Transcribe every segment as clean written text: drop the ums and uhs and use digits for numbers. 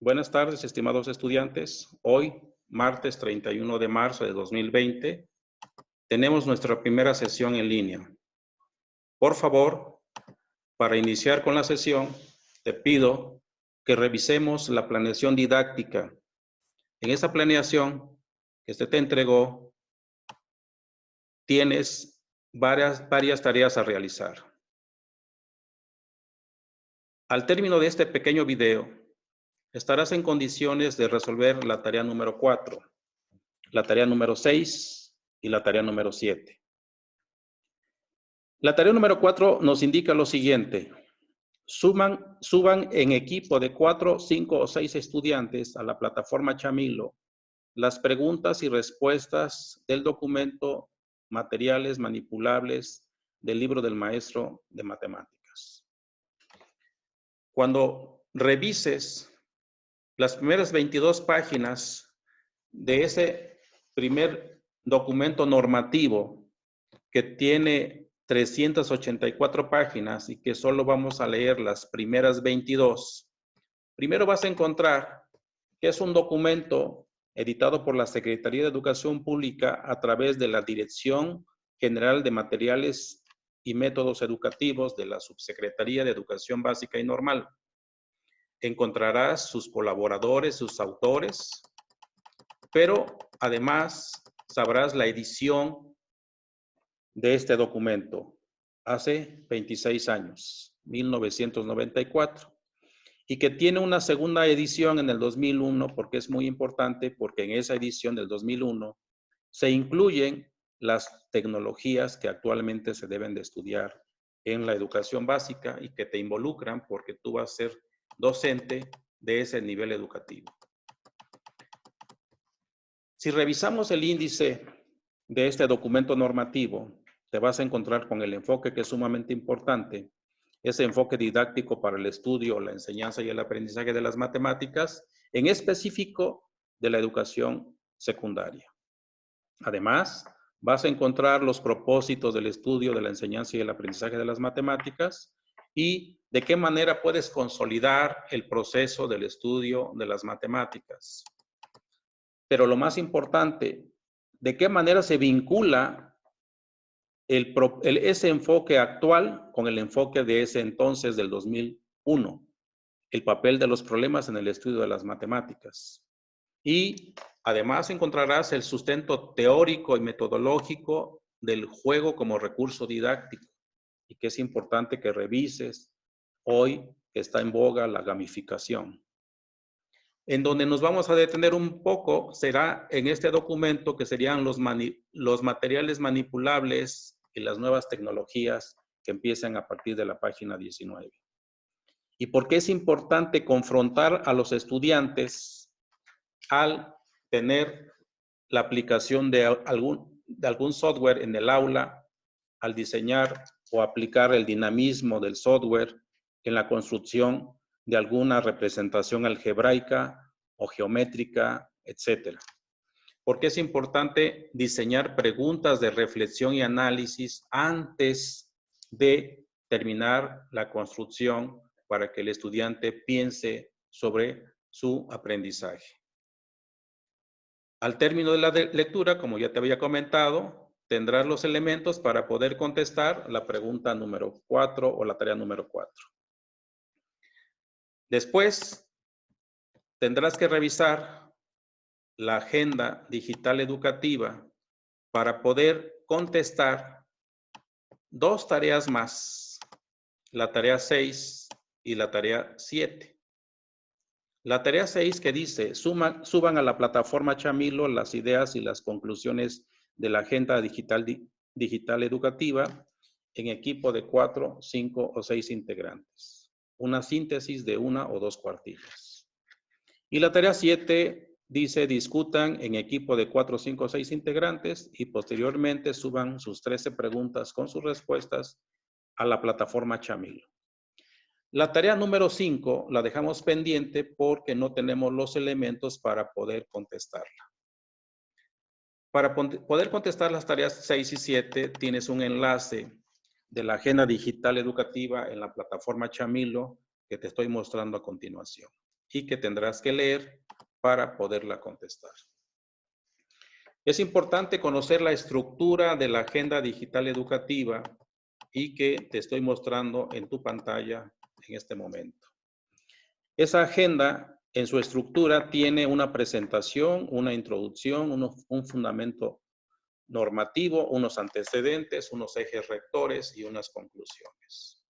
Buenas tardes, estimados estudiantes. Hoy, martes 31 de marzo de 2020, tenemos nuestra primera sesión en línea. Por favor, para iniciar con la sesión, te pido que revisemos la planeación didáctica. En esa planeación que se te entregó, tienes varias tareas a realizar. Al término de este pequeño video, estarás en condiciones de resolver la tarea número 4, la tarea número 6 y la tarea número 7. La tarea número 4 nos indica lo siguiente. Suban en equipo de 4, 5 o 6 estudiantes a la plataforma Chamilo las preguntas y respuestas del documento Materiales Manipulables del libro del maestro de matemáticas. Cuando revises las primeras 22 páginas de ese primer documento normativo que tiene 384 páginas y que solo vamos a leer las primeras 22, primero vas a encontrar que es un documento editado por la Secretaría de Educación Pública a través de la Dirección General de Materiales y Métodos Educativos de la Subsecretaría de Educación Básica y Normal. Encontrarás sus colaboradores, sus autores, pero además sabrás la edición de este documento hace 26 años, 1994, y que tiene una segunda edición en el 2001, porque es muy importante, porque en esa edición del 2001 se incluyen las tecnologías que actualmente se deben de estudiar en la educación básica y que te involucran porque tú vas a ser docente de ese nivel educativo. Si revisamos el índice de este documento normativo, te vas a encontrar con el enfoque que es sumamente importante, ese enfoque didáctico para el estudio, la enseñanza y el aprendizaje de las matemáticas, en específico de la educación secundaria. Además, vas a encontrar los propósitos del estudio, de la enseñanza y el aprendizaje de las matemáticas y de qué manera puedes consolidar el proceso del estudio de las matemáticas. Pero lo más importante, de qué manera se vincula ese enfoque actual con el enfoque de ese entonces del 2001, el papel de los problemas en el estudio de las matemáticas. Y además encontrarás el sustento teórico y metodológico del juego como recurso didáctico y que es importante que revises hoy que está en boga la gamificación. En donde nos vamos a detener un poco será en este documento que serían los materiales manipulables y las nuevas tecnologías que empiezan a partir de la página 19. ¿Y por qué es importante confrontar a los estudiantes al tener la aplicación de algún software en el aula, al diseñar o aplicar el dinamismo del software en la construcción de alguna representación algebraica o geométrica, etcétera? ¿Por qué es importante diseñar preguntas de reflexión y análisis antes de terminar la construcción para que el estudiante piense sobre su aprendizaje? Al término de la lectura, como ya te había comentado, tendrás los elementos para poder contestar la pregunta número 4 o la tarea número 4. Después, tendrás que revisar la agenda digital educativa para poder contestar dos tareas más, la tarea 6 y la tarea 7. La tarea 6 que dice, suban a la plataforma Chamilo las ideas y las conclusiones de la agenda digital educativa en equipo de 4, 5 o 6 integrantes. Una síntesis de 1 o 2 cuartillas. Y la tarea 7 dice, discutan en equipo de 4, 5 o 6 integrantes y posteriormente suban sus 13 preguntas con sus respuestas a la plataforma Chamilo. La tarea número 5 la dejamos pendiente porque no tenemos los elementos para poder contestarla. Para poder contestar las tareas 6 y 7 tienes un enlace de la agenda digital educativa en la plataforma Chamilo que te estoy mostrando a continuación. y que tendrás que leer para poderla contestar. Es importante conocer la estructura de la agenda digital educativa y que te estoy mostrando en tu pantalla en este momento. Esa agenda en su estructura tiene una presentación, una introducción, un fundamento normativo, unos antecedentes, unos ejes rectores y unas conclusiones.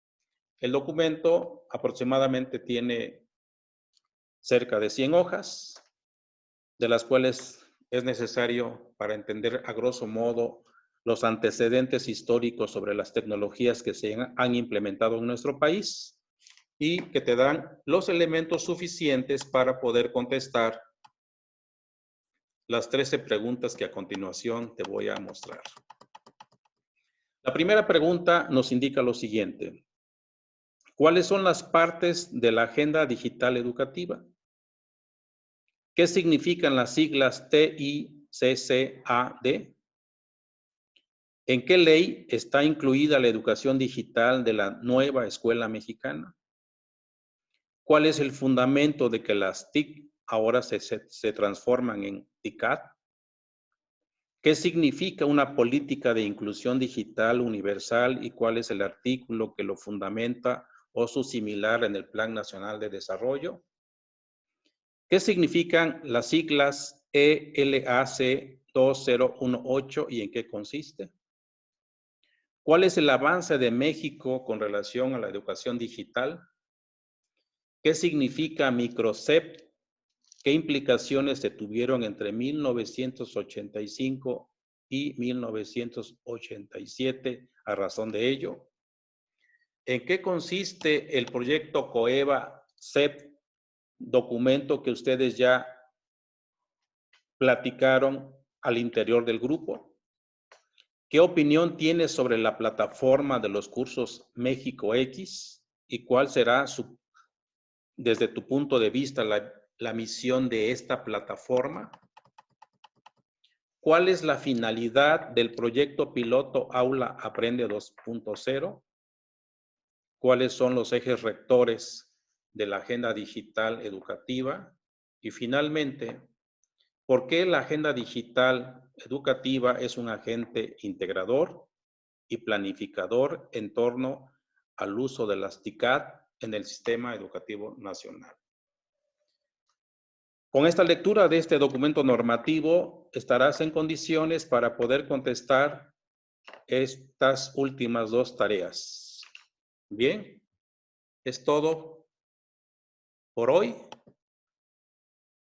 El documento aproximadamente tiene cerca de 100 hojas, de las cuales es necesario para entender a grosso modo los antecedentes históricos sobre las tecnologías que se han implementado en nuestro país y que te dan los elementos suficientes para poder contestar las 13 preguntas que a continuación te voy a mostrar. La primera pregunta nos indica lo siguiente. ¿Cuáles son las partes de la agenda digital educativa? ¿Qué significan las siglas TICCAD? ¿En qué ley está incluida la educación digital de la nueva escuela mexicana? ¿Cuál es el fundamento de que las TIC ahora se transforman en TICAD? ¿Qué significa una política de inclusión digital universal y cuál es el artículo que lo fundamenta o su similar en el Plan Nacional de Desarrollo? ¿Qué significan las siglas ELAC 2018 y en qué consiste? ¿Cuál es el avance de México con relación a la educación digital? ¿Qué significa microcep? ¿Qué implicaciones se tuvieron entre 1985 y 1987 a razón de ello? ¿En qué consiste el proyecto COEVA-CEP, documento que ustedes ya platicaron al interior del grupo? ¿Qué opinión tienes sobre la plataforma de los cursos México X? ¿Y cuál será, desde tu punto de vista, la misión de esta plataforma? ¿Cuál es la finalidad del proyecto piloto Aula Aprende 2.0? ¿Cuáles son los ejes rectores de la agenda digital educativa? Y finalmente, ¿por qué la agenda digital educativa es un agente integrador y planificador en torno al uso de las TICAD en el sistema educativo nacional? Con esta lectura de este documento normativo estarás en condiciones para poder contestar estas últimas dos tareas. Bien, es todo por hoy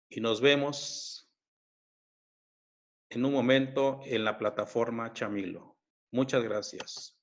y nos vemos en un momento en la plataforma Chamilo. Muchas gracias.